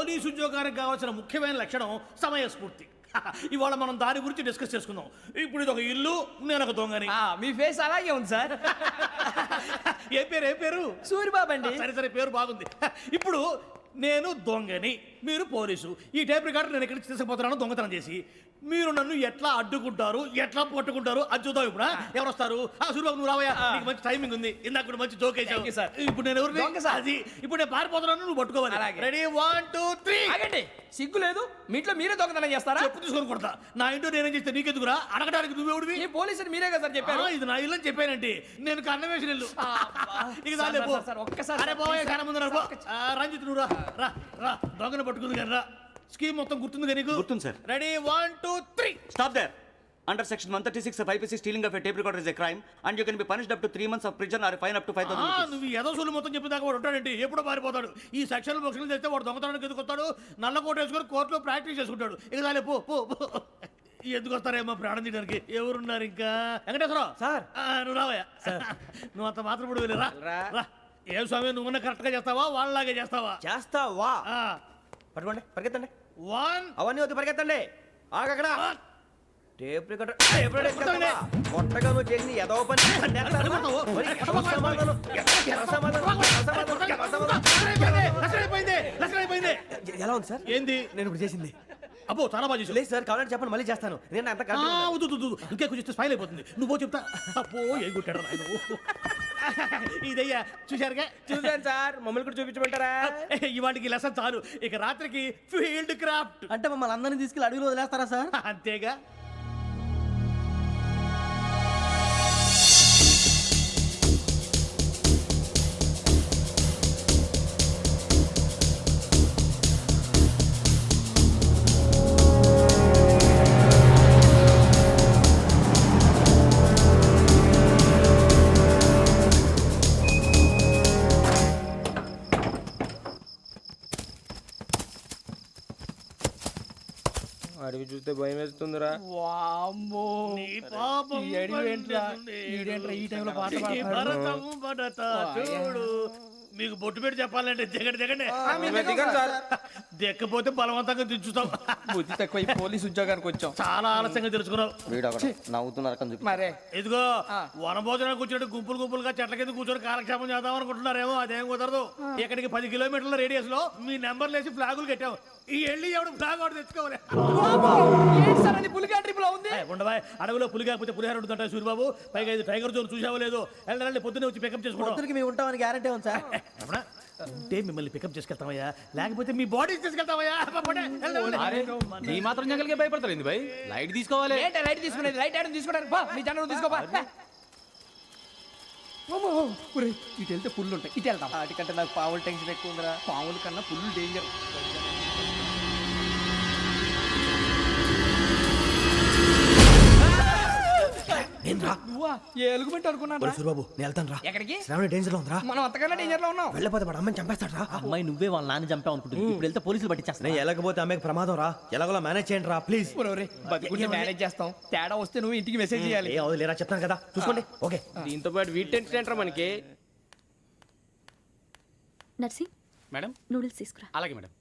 Police ఉద్యోగానికి కావాల్సిన ముఖ్యమైన లక్షణం సమయస్ఫూర్తి. ఇవాళ మనం దాని గురించి డిస్కస్ చేసుకుందాం. ఇప్పుడు ఇది ఒక ఇల్లు, నేను ఒక దొంగని. మీ ఫేస్ అలాగే ఉంది సార్. ఏ పేరు? సూరిబాబు అండి. సరే పేరు బాగుంది. ఇప్పుడు నేను దొంగని, మీరు పోలీసు. ఈ టైప్ రికార్డు నేను ఎక్కడికి తీసుకుపోతున్నాను దొంగతనం చేసి. మీరు నన్ను ఎట్లా అడ్డుకుంటారు, ఎట్లా పట్టుకుంటారు అది చూద్దాం. ఇప్పుడు ఎవరు వస్తారు? సూరిబాబు నువ్వు రావయ్యా, నీకు మంచి టైమింగ్ ఉంది. ఇందాక కూడా మంచి జోక్ వేసావు. ఇప్పుడు నేను ఎవరు? అది ఇప్పుడు నేను పారిపోతున్నాను, నువ్వు పట్టుకోవాలి. రెడీ 1 2 3. ఆగండి, సిగ్గు లేదు? మీ ఇంట్లో మీరే దొంగతనం చేస్తారా? చెప్పు తీసుకొని కొడతా. నా ఇంట్లో నేనేం చేస్తే నీకెందుకురా? అడగడానికి నువ్వెవడివి? ఈ పోలీసులు మీరే కదా సార్ చెప్పారు. ఇది నా ఇల్లు అని చెప్పానంటే నేను కన్నం వేసిన ఇల్లు. ఒక్కసారి రంజిత్ నువ్వు రా దొంగను పట్టుకుంది కానీ రా. స్కీమ్ మొత్తం గుర్తుంది కానీ నీకు? గుర్తుంది sir. Ready 1 2 3. Stop there. Under section 136 of IPC, stealing of a tape recorder is a crime and you can be punished up to 3 months of prison or a fine up to 5,000 rupees. నువ్వు ఏదో సూలు మొత్తం చెప్పేదాకా వాడు ఉంటాడండి, ఎప్పుడో పారిపోతాడు. ఈ section బుక్స్లు చేస్తే వాడు దొంగతనానికి ఎందుకు వస్తాడు? నల్ల కోట వేసుకొని కోర్టులో ప్రాక్టీస్ చేసుకుంటాడు. ఇక చాలే పో. ఎందుకు వస్తారేమో ప్రాణం తీయడానికి? ఎవరున్నారు ఇంకా? వెంకటేశ్వరరావు సార్. నువ్వు రావయ్యా. నువ్వు అంత మాత్రం ఇప్పుడు వెళ్ళి రా. ఏం స్వామి, నువ్వున్న కరెక్ట్ గా చేస్తావా వాళ్ళలాగే చేస్తావా? చేస్తావా? పట్టుకోండి, పరిగెత్తండి. 1 అవన్నీ వద్దు, పరిగెత్తండి. ఆగక్కడ టేప్ రికార్డర్ కొట్టగా నువ్వు చేసిన ఏదో పని. ఎలా ఉంది సార్? ఏంది నేను ఇప్పుడు చేసింది? అబ్బో చాలా బాగా చేసావు. లేదు సార్, కావాలంటే చెప్పండి, మళ్ళీ చేస్తాను. నేను అంత ఇంకే కొంచెం స్మైల్ అయిపోతుంది. నువ్వు చెప్తా. అబ్బో ఏ కొట్టాడు ఆయన. ఇదయ్యా చూశారుగా? చూసాను సార్. మమ్మల్ని కూడా చూపించమంటారా? ఇవాటికి లెసన్ చాలు. ఇక రాత్రికి ఫీల్డ్ క్రాఫ్ట్. అంటే మమ్మల్ని అందరినీ తీసుకెళ్ళి అడుగులో వదిలేస్తారా సార్? అంతేగా. అడిగి చూస్తే భయం వేస్తుందిరా. చూడు, మీకు బొట్టు పెట్టి చెప్పాలంటే దిగండి. దిక్కపోతే బలవంతంగా దించుతాం. బుద్ధి తక్కువ పోలీసు ఉద్యోగానికి వచ్చాం. చాలా ఆలస్యంగా తెలుసుకున్నావు. మరే ఇదిగో వనభోజనానికి వచ్చినట్టు గుంపులుగా చెట్ల కింద కూర్చొని కాలక్షేపం చేద్దాం అనుకుంటున్నారేమో. అదేం కుదరదు. ఇక్కడికి 10 కిలోమీటర్ల రేడియస్ లో మీ నెంబర్లు వేసి ఫ్లాగులు కట్టాము. ఈ వెళ్ళి ఎవడు ఫ్లాగ్ ఆర్డర్ తెచ్చుకోవాలి. ఉండవా, అడవిలో పులి కాకపోతే పులిహార ఉంటుంట సూరిబాబు. పైగా ఇది టైగర్ జోన్ చూసావో లేదో. వెళ్ళండి, పొద్దున్నే వచ్చి పికప్ చేసుకుంటాం. మేము ఉంటామని గ్యారంటీ ఉంది సార్. అంటే మిమ్మల్ని పికప్ చేసుకెళ్తామయ్యా, లేకపోతే మీ బాడీ తీసుకెళ్తామయ్యా. ఈ మాత్రం జంగల్కే భయపడతారు భయ్. లైట్ తీసుకోవాలి. లైట్ తీసుకునేది లైట్ ఆడని తీసుకోవడానికి మీ జనం తీసుకోపా. ఇటు వెళ్తే పుల్లు ఉంటాయి, ఇటు వెళ్తాం. వాటికంటే నాకు పావులు టెన్షన్ ఎక్కువ ఉందిరా. పావుల కన్నా పుల్లు డేంజర్. సూరిబాబు నేను వెళ్తాను రా. ఎక్కడికి? శ్రావణి డేంజర్ లో ఉందిరా. మనం అంతకన్నా డేంజర్ లో ఉన్నాం. వెళ్ళపోతే వాడు అమ్మాయిని చంపేస్తాడు రా. అమ్మాయి నువ్వే వాళ్ళ నాన్న చంపావు అనుకుంటుంది. ఇప్పుడు వెళ్తే పోలీసులు పట్టించేస్తా. నేను వెళ్ళకపోతే అమ్మాయికి ప్రమాదం రా. ఎలాగోలా మేనేజ్ చేయండి రా ప్లీజ్. బతుకుంటే మేనేజ్ చేస్తాం. తేడా వస్తే నువ్వు ఇంటికి మెసేజ్ చేయాలి. ఏ లేరా చెప్తాను కదా, చూసుకోండి. ఓకే. దీంతో పాటు వీటి టెన్షన్ ఏంట్రా మనకి? నర్సి మేడం నూడిల్స్ తీసుకురా. అలాగే మేడం.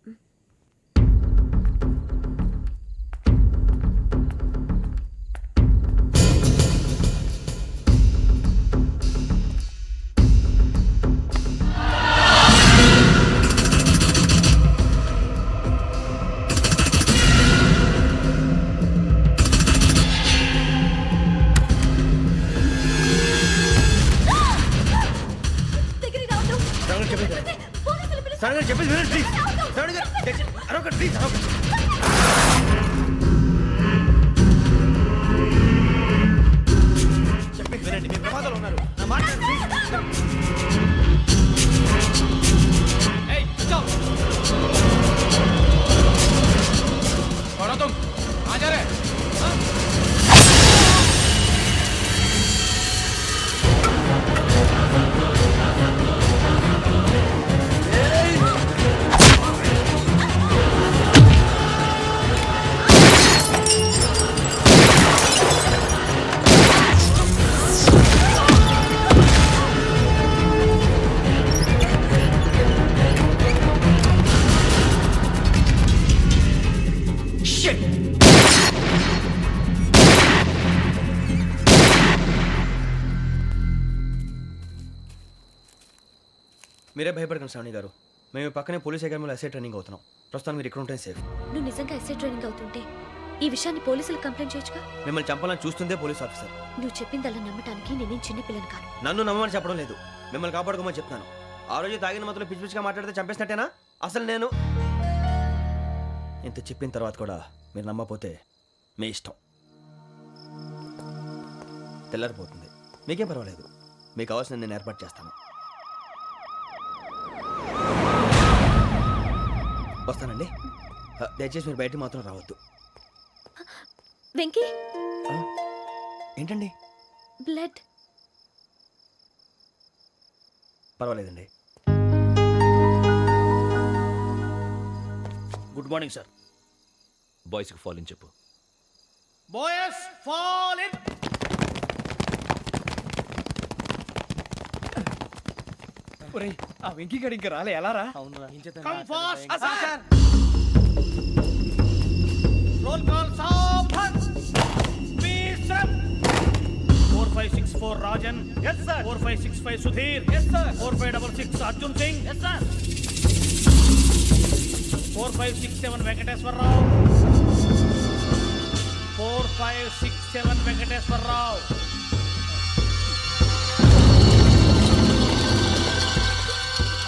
చెప్పేసి ప్లీజ్. అరొకటి ప్లీజ్. చెప్పేసి వినండి, మీరు ప్రమాదాలు ఉన్నారు. నా మాట ప్లీజ్. షిట్ మీరే భయపడకండి శ్రావణి గారు మేము పక్కనే పోలీస్ అకాడమీలో ఎస్ఐ ట్రైనింగ్ అవుతున్నాం ప్రస్తుతం మీరు ఇక్కడ ఉంటే సేఫ్ నువ్వు నిజంగా ఎస్ఐ ట్రైనింగ్ అవుతుంటే ఈ విషయాన్ని పోలీసులకు కంప్లైంట్ చేయొచ్చుగా. మిమ్మల్ని చంపాలని చూస్తుందే పోలీస్ ఆఫీసర్. నువ్వు చెప్పిందల్లా నమ్మటానికి నేనేం చిన్నపిల్లని కాను. నన్ను నమ్మమని చెప్పడం లేదు, మిమ్మల్ని కాపాడుకోమని చెప్తున్నాను. ఆ రోజు తాగిన మొదలు పిచ్చి పిచ్చిగా మాట్లాడితే చంపేసినట్టేనా? అసలు నేను ఇంత చెప్పిన తర్వాత కూడా మీరు నమ్మపోతే మీ ఇష్టం. తెల్లారిపోతుంది, మీకేం పర్వాలేదు. మీకు కావాల్సిన నేను ఏర్పాటు చేస్తాను. వస్తానండి. దయచేసి మీరు బయటికి మాత్రం రావద్దు. వెంకీ, ఏంటండి? బ్లడ్. పర్వాలేదండి. Good morning sir. బాయ్స్కి ఫాల్ ఇన్ చెప్పు. Boys fall in. ఆ వెంకీ గడి ఇంకా రాలే, ఎలా రా? Come fast sir. Roll call సావధాన్. విశ్రమ్. 4564 Rajan. yes sir. 4565 Sudheer. yes sir. 4566 Arjun Singh. yes sir. 4567 Venkateswararao. 4567 Venkateswararao.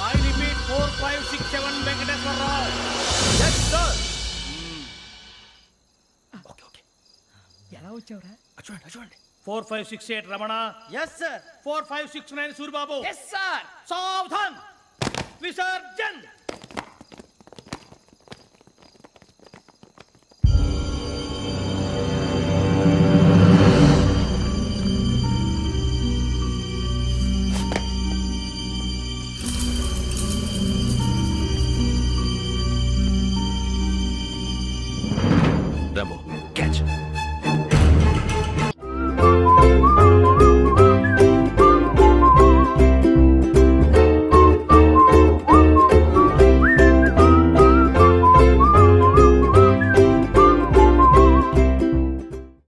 I repeat 4567 Venkateswararao. Yes, sir. Okay okay, ఎలా వచ్చావురా? చూడండి చూడండి. 4568 Ramana. Yes sir. 4569 Suribabu. Yes sir. సావధాన్. విసర్జన్. రాంబో